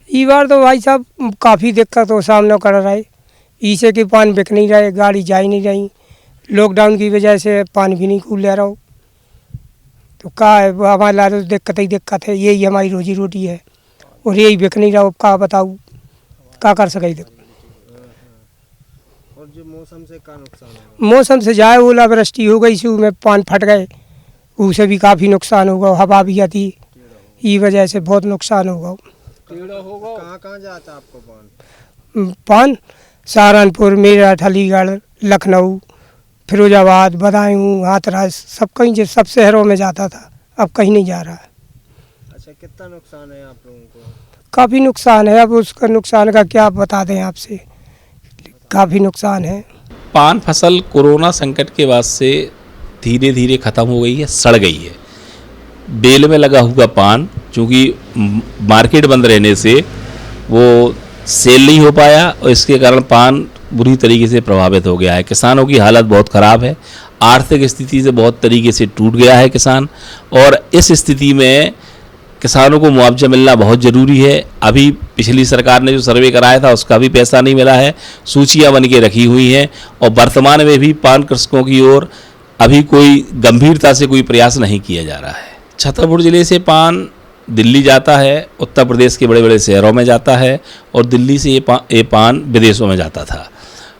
ई बार तो भाई साहब काफ़ी दिक्कत हो सामना कर रहा है। इसे कि पान बिक नहीं रहे, गाड़ी जा ही नहीं रही, लॉकडाउन की वजह से पान भी नहीं खुल ले रहा हो, तो क्या है हमारे लिए तो दिक्कत ही दिक्कत है। यही हमारी रोजी रोटी है और यही बिक नहीं रहा हो, क्या बताऊँ, क्या कर सके। और जो मौसम से क्या नुकसान है? मौसम से जाए ओलावृष्टि हो गई, शुरू में पान फट गए, उससे भी काफ़ी नुकसान होगा। हवा भी आती, ई वजह से बहुत नुकसान होगा। कहाँ कहाँ जाता आपको पान? पान सहारनपुर, मेरठ, अलीगढ़, लखनऊ, फिरोजाबाद, बदायूं, हाथरस, सब शहरों में जाता था, अब कहीं नहीं जा रहा है। अच्छा, कितना नुकसान है आप लोगों को? काफ़ी नुकसान है, अब उसका नुकसान का क्या बता दें आपसे, काफ़ी नुकसान है। पान फसल कोरोना संकट के बाद से धीरे धीरे ख़त्म हो गई है, सड़ गई है। बेल में लगा हुआ पान, चूँकि मार्केट बंद रहने से वो सेल नहीं हो पाया और इसके कारण पान बुरी तरीके से प्रभावित हो गया है। किसानों की हालत बहुत ख़राब है, आर्थिक स्थिति से बहुत तरीके से टूट गया है किसान, और इस स्थिति में किसानों को मुआवजा मिलना बहुत ज़रूरी है। अभी पिछली सरकार ने जो सर्वे कराया था उसका भी पैसा नहीं मिला है, सूचियाँ बन के रखी हुई हैं, और वर्तमान में भी पान कृषकों की ओर अभी कोई गंभीरता से कोई प्रयास नहीं किया जा रहा है। छतरपुर ज़िले से पान दिल्ली जाता है, उत्तर प्रदेश के बड़े बड़े शहरों में जाता है, और दिल्ली से ये पान विदेशों में जाता था।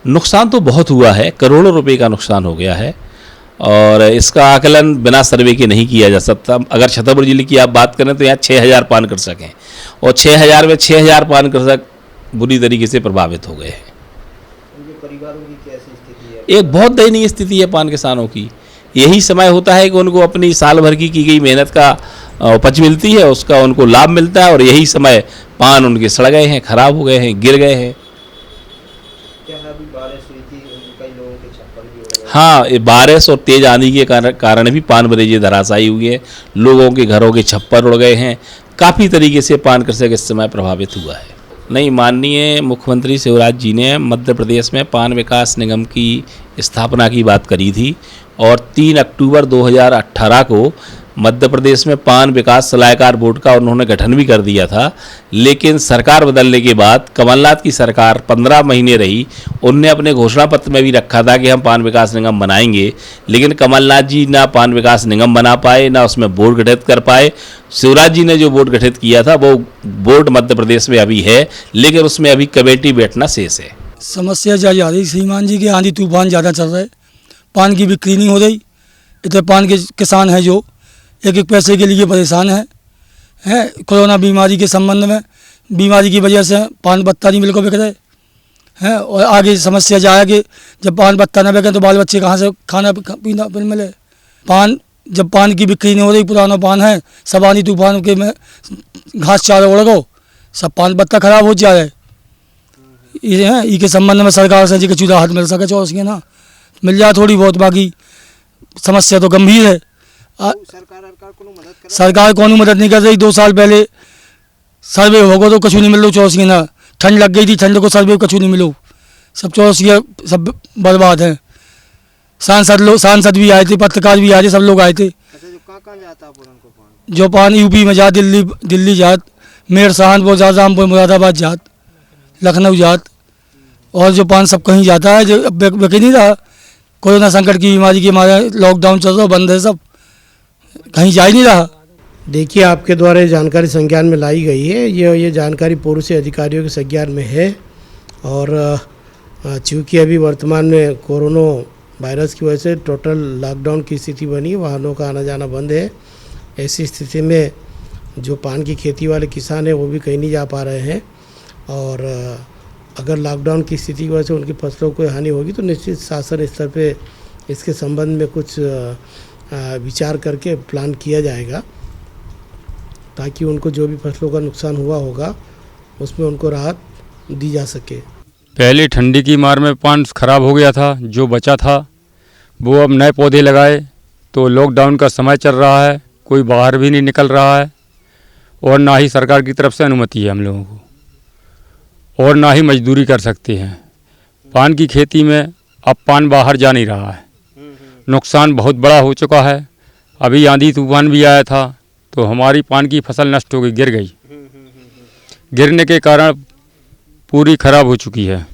नुकसान तो बहुत हुआ है, करोड़ों रुपए का नुकसान हो गया है, और इसका आकलन बिना सर्वे के नहीं किया जा सकता। अगर छतरपुर जिले की आप बात करें तो यहाँ 6000 पान कृषक हैं, और 6000 में 6000 पान कृषक बुरी तरीके से प्रभावित हो गए हैं। उनके परिवारों की कैसी स्थिति है? एक बहुत दयनीय स्थिति है पान किसानों की। यही समय होता है कि उनको अपनी साल भर की गई मेहनत का उपज मिलती है, उसका उनको लाभ मिलता है, और यही समय पान उनके सड़ गए हैं, खराब हो गए हैं, गिर गए हैं। क्या अभी बारिश हुई थी, कई लोगों के छप्पर भी उड़ गए? हाँ, ये बारिश और तेज आंधी के कारण भी पान बरेजे धराशायी हुई है, लोगों के घरों के छप्पर उड़ गए हैं, काफ़ी तरीके से पान कृषक इस समय प्रभावित हुआ है। नहीं, माननीय मुख्यमंत्री शिवराज जी ने मध्य प्रदेश में पान विकास निगम की स्थापना की बात करी थी, और 3 अक्टूबर 2018 को मध्य प्रदेश में पान विकास सलाहकार बोर्ड का उन्होंने गठन भी कर दिया था। लेकिन सरकार बदलने के बाद कमलनाथ की सरकार 15 महीने रही, उनने अपने घोषणा पत्र में भी रखा था कि हम पान विकास निगम बनाएंगे, लेकिन कमलनाथ जी ना पान विकास निगम बना पाए, ना उसमें बोर्ड गठित कर पाए। शिवराज जी ने जो बोर्ड गठित किया था वो बोर्ड मध्य प्रदेश में अभी है, लेकिन उसमें अभी कमेटी बैठना शेष है। समस्या जा रही श्रीमान जी के, आंधी तूफान ज़्यादा चल रहे, पान की बिक्री नहीं हो रही। इतने पान के किसान हैं जो एक एक पैसे के लिए परेशान हैं। कोरोना बीमारी के संबंध में, बीमारी की वजह से पान बत्ता नहीं मिल को बिक रहे हैं, और आगे समस्या जाएगी जब पान बत्ता न बिके तो बाल बच्चे कहाँ से खाना पीना मिले। पान जब पान की बिक्री नहीं हो रही, पुराना पान है, सब आंधी तूफान के में घास चारा उड़ गो, सब पान बत्ता खराब हो जाए। ये के संबंध में सरकार से जी कुछ राहत मिल सके, चौसिए ना मिल जाए थोड़ी बहुत, बाकी समस्या तो गंभीर है। सरकार कौन मदद नहीं कर रही। 2 साल पहले सर्वे होगा तो कुछ नहीं मिलो, चौसिए ना ठंड लग गई थी, ठंड को सर्वे कुछ नहीं मिलो, सब चौसिए सब बर्बाद हैं। सांसद भी आए थे, पत्रकार भी आए थे, सब लोग आए थे। कहाँ जाता है पान? जो पान यूपी में जात, दिल्ली जात, मेरठ, सहारनपुर, शाहजहाँपुर, मुरादाबाद जात, लखनऊ जात, और जो पान सब कहीं जाता है, जो बिक नहीं रहा। कोरोना संकट की बीमारी के मारे लॉकडाउन चल रहा, बंद है, सब कहीं जा ही नहीं रहा। देखिए, आपके द्वारा ये जानकारी संज्ञान में लाई गई है, ये जानकारी पूर्व से अधिकारियों के संज्ञान में है, और चूँकि अभी वर्तमान में कोरोना वायरस की वजह से टोटल लॉकडाउन की स्थिति बनी है, वाहनों का आना जाना बंद है। ऐसी स्थिति में जो पान की खेती वाले किसान हैं वो भी कहीं नहीं जा पा रहे हैं, और अगर लॉकडाउन की स्थिति की वजह से उनकी फसलों को हानि होगी तो निश्चित शासन स्तर पे इसके संबंध में कुछ विचार करके प्लान किया जाएगा, ताकि उनको जो भी फसलों का नुकसान हुआ होगा उसमें उनको राहत दी जा सके। पहले ठंडी की मार में पान खराब हो गया था, जो बचा था वो अब नए पौधे लगाए, तो लॉकडाउन का समय चल रहा है, कोई बाहर भी नहीं निकल रहा है, और ना ही सरकार की तरफ से अनुमति है हम लोगों को, और ना ही मजदूरी कर सकते हैं। पान की खेती में अब पान बाहर जा नहीं रहा है, नुकसान बहुत बड़ा हो चुका है। अभी आंधी तूफान भी आया था तो हमारी पान की फसल नष्ट हो गई, गिर गई। गिरने के कारण पूरी खराब हो चुकी है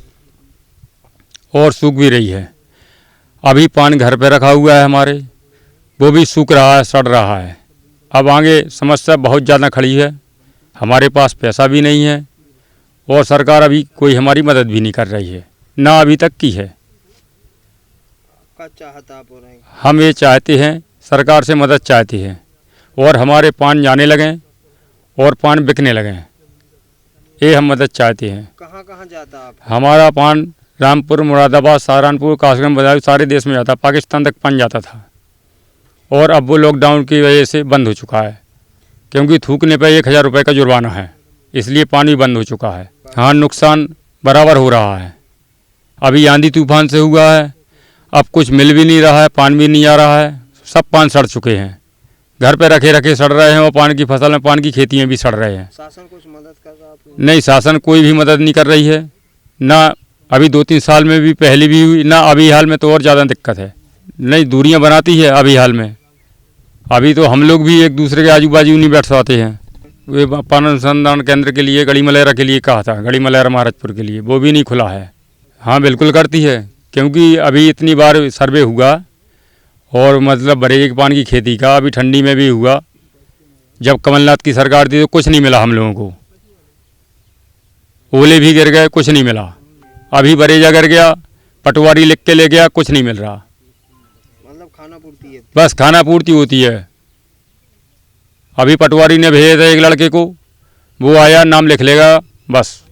और सूख भी रही है। अभी पानी घर पे रखा हुआ है हमारे, वो भी सूख रहा है, सड़ रहा है। अब आगे समस्या बहुत ज़्यादा खड़ी है, हमारे पास पैसा भी नहीं है और सरकार अभी कोई हमारी मदद भी नहीं कर रही है, ना अभी तक की है। क्या चाहता आप हो रहे हैं? हम ये चाहते हैं, सरकार से मदद चाहते हैं और हमारे पान जाने लगें और पान बिकने लगें, ये हम मदद चाहते हैं। कहाँ कहाँ जाता आप? हमारा पान रामपुर, मुरादाबाद, सहारनपुर, कासगंज, बदायूं सारे देश में जाता, पाकिस्तान तक पान जाता था और अब वो लॉकडाउन की वजह से बंद हो चुका है, क्योंकि थूकने पर 1000 रुपये का जुर्माना है, इसलिए पानी बंद हो चुका है। हाँ, नुकसान बराबर हो रहा है। अभी आंधी तूफान से हुआ है, अब कुछ मिल भी नहीं रहा है, पान भी नहीं आ रहा है, सब पान सड़ चुके हैं, घर पे रखे रखे सड़ रहे हैं और पान की फसल में, पान की खेती में भी सड़ रहे हैं। शासन कुछ मदद कर रहा है? नहीं, शासन कोई भी मदद नहीं कर रही है, ना अभी 2-3 साल में भी पहले भी हुई, ना अभी हाल में तो और ज़्यादा दिक्कत है। नहीं, दूरियां बनाती है अभी हाल में, अभी तो हम लोग भी एक दूसरे के आजू बाजू नहीं बैठ पाते हैं। वे पान अनुसंधान केंद्र के लिए गड़ी मलेरा के लिए कहा था, गड़ी मलेरा महाराजपुर के लिए, वो भी नहीं खुला है। हाँ बिल्कुल करती है, क्योंकि अभी इतनी बार सर्वे हुआ और मतलब बरेली के पान की खेती का अभी ठंडी में भी हुआ, जब कमलनाथ की सरकार थी तो कुछ नहीं मिला हम लोगों को, ओले भी गिर गए, कुछ नहीं मिला। अभी बरेजा गिर गया, पटवारी लिख के ले गया, कुछ नहीं मिल रहा। मतलब खाना पूर्ति है? बस खाना पूर्ति होती है। अभी पटवारी ने भेजा था एक लड़के को, वो आया, नाम लिख लेगा, बस